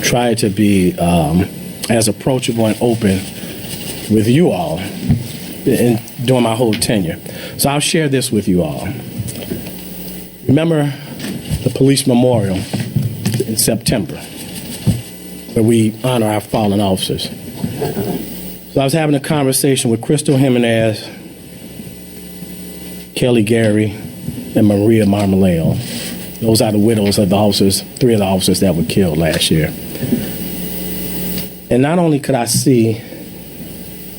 tried to be as approachable and open with you all during my whole tenure. So I'll share this with you all. Remember the police memorial in September, where we honor our fallen officers. So I was having a conversation with Crystal Jimenez, Kelly Gary, and Maria Marmaleo. Those are the widows of the officers, 3 of the officers that were killed last year. And not only could I see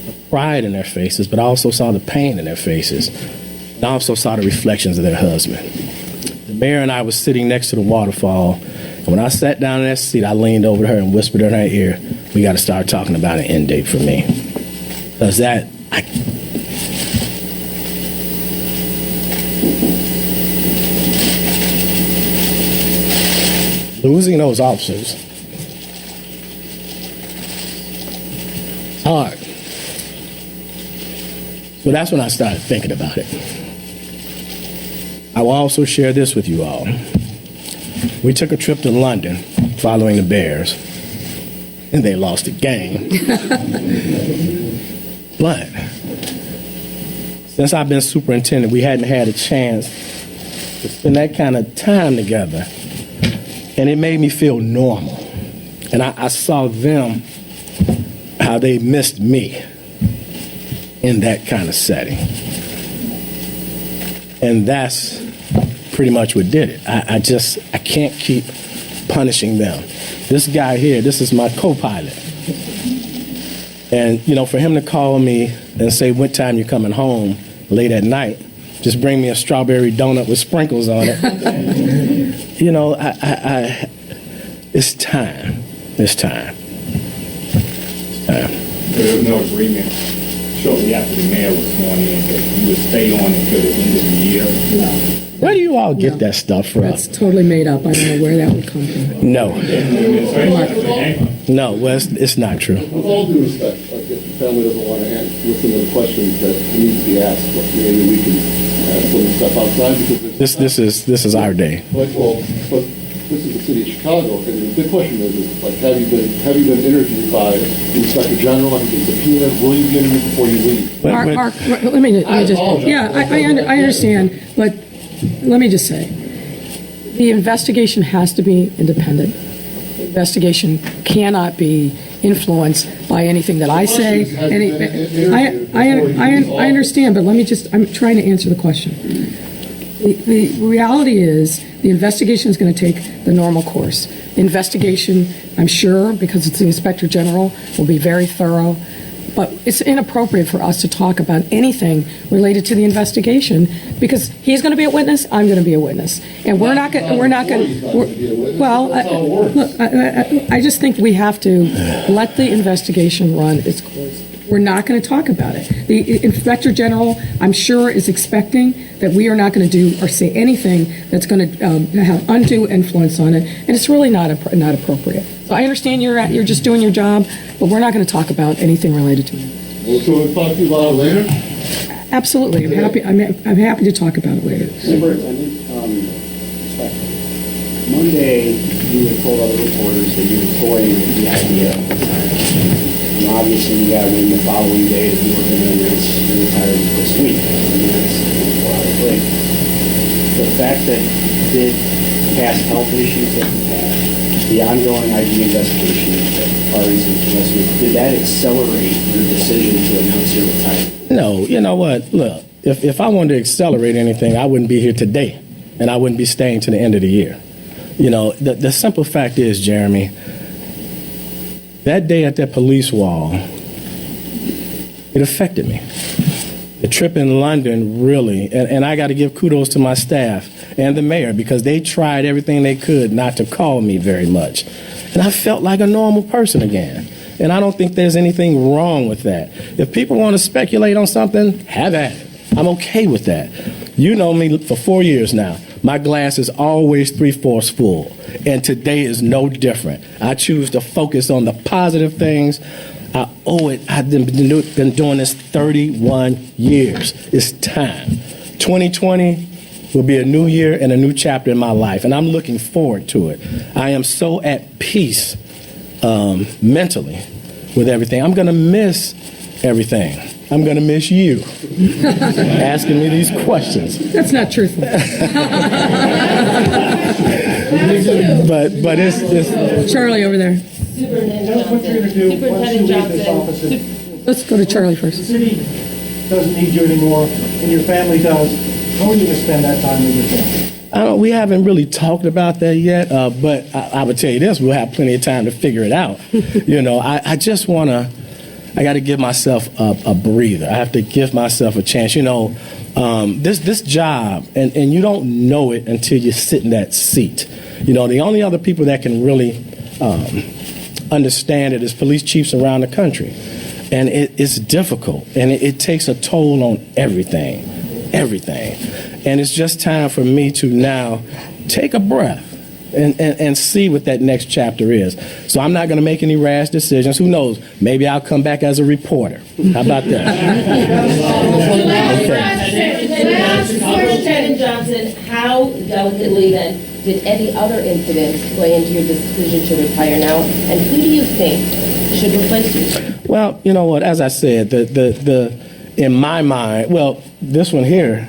the pride in their faces, but I also saw the pain in their faces. And I also saw the reflections of their husband. The mayor and I was sitting next to the waterfall, and when I sat down in that seat, I leaned over to her and whispered in her ear, we got to start talking about an end date for me. Because losing those officers, it's hard. So that's when I started thinking about it. I will also share this with you all. We took a trip to London following the Bears, and they lost the game. But since I've been superintendent, we hadn't had a chance to spend that kind of time together. And it made me feel normal. And I saw them, how they missed me in that kind of setting. And that's pretty much what did it. I can't keep punishing them. This guy here, this is my co-pilot. And, for him to call me and say, what time you coming home late at night, just bring me a strawberry donut with sprinkles on it. It's time. It's time. There was no agreement shortly after the mayor was sworn in that you would stay on until the end of the year. No. Where do you all get that stuff from? That's totally made up. I don't know where that would come from. No. No, well, it's not true. With all due respect, if the family doesn't want to listen to the questions that need to be asked, maybe we can ask them to step outside because this is our day. But this is the city of Chicago, and the big question is have you been interviewed by the Inspector General? Have you been subpoenaed? Will you be interviewed before you leave? Mark, let me just. Yeah, I understand, but let me just say, the investigation has to be independent. The investigation cannot be influenced by anything that I say. I understand, but I'm trying to answer the question. The reality is the investigation is going to take the normal course. The investigation, I'm sure, because it's the Inspector General, will be very thorough. But it's inappropriate for us to talk about anything related to the investigation because he's going to be a witness, I'm going to be a witness, and we're not going. Well, look, I just think we have to let the investigation run its course. We're not going to talk about it. The Inspector General, I'm sure, is expecting that we are not going to do or say anything that's going to have undue influence on it, and it's really not appropriate. So I understand you're just doing your job, but we're not going to talk about anything related to it. Well, so we'll talk to you about it later? Absolutely. I'm happy to talk about it later. Superintendent, Monday you had told other reporters that you were toying with the idea of retirement. And obviously you got wind the following day that you were going to announce your retirement this week. I mean, that's great. The fact that you did past health issues that you had, the ongoing ID investigation that parties and investment, did that accelerate your decision to announce your retirement? No, you know what? Look, if I wanted to accelerate anything, I wouldn't be here today, and I wouldn't be staying to the end of the year. The simple fact is, Jeremy, that day at that police wall, it affected me. The trip in London really, and I got to give kudos to my staff and the mayor because they tried everything they could not to call me very much. And I felt like a normal person again. And I don't think there's anything wrong with that. If people want to speculate on something, have at it. I'm okay with that. You know me for 4 years now. My glass is always 3/4 full, and today is no different. I choose to focus on the positive things. I owe it. I've been doing this 31 years. It's time. 2020 will be a new year and a new chapter in my life, and I'm looking forward to it. I am so at peace mentally with everything. I'm going to miss everything. I'm going to miss you asking me these questions. That's not truthful. But it's Charlie over there. Superintendent What you're going to do once you leave this office, Johnson. if Let's go to Charlie the first. city doesn't need you anymore and your family does, how are you going to spend that time with your family? we haven't really talked about that yet, but I would tell you this: we'll have plenty of time to figure it out. I just want to. I got to give myself a breather. I have to give myself a chance. This job, and you don't know it until you sit in that seat. The only other people that can really understand it is police chiefs around the country, and it's difficult, and it takes a toll on everything. And it's just time for me to now take a breath and see what that next chapter is. So I'm not going to make any rash decisions. Who knows? Maybe I'll come back as a reporter. How about that? Superintendent Johnson, how delicately then did any other incidents play into your decision to retire now? And who do you think should replace you? Well, you know what? As I said, the in my mind, well, this one here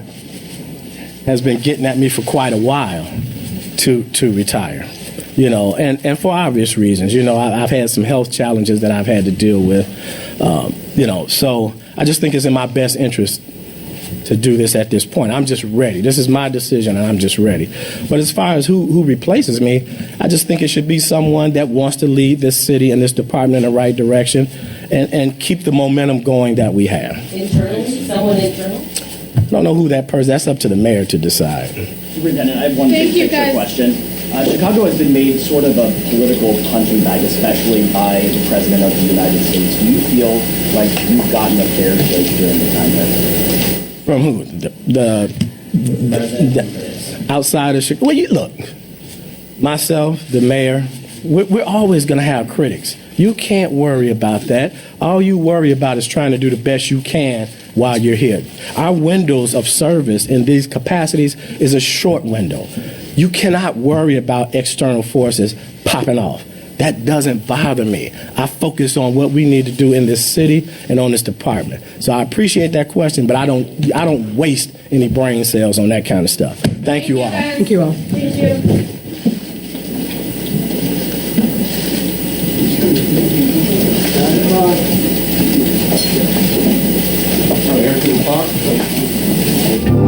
has been getting at me for quite a while to retire, and for obvious reasons. I've had some health challenges that I've had to deal with, so I just think it's in my best interest to do this at this point. I'm just ready. This is my decision, and I'm just ready. But as far as who replaces me, I just think it should be someone that wants to lead this city and this department in the right direction and keep the momentum going that we have. Internal? Someone internal? I don't know who that person, that's up to the mayor to decide. Superintendent, I have one big picture question. Chicago has been made sort of a political punching bag, especially by the President of the United States. Do you feel like you've gotten a fair shake during the time there? From who? The outside of Chicago? Well, look, myself, the mayor, we're always going to have critics. You can't worry about that. All you worry about is trying to do the best you can while you're here. Our windows of service in these capacities is a short window. You cannot worry about external forces popping off. That doesn't bother me. I focus on what we need to do in this city and on this department. So I appreciate that question, but I don't waste any brain cells on that kind of stuff. Thank you all. Thank you all. Thank you.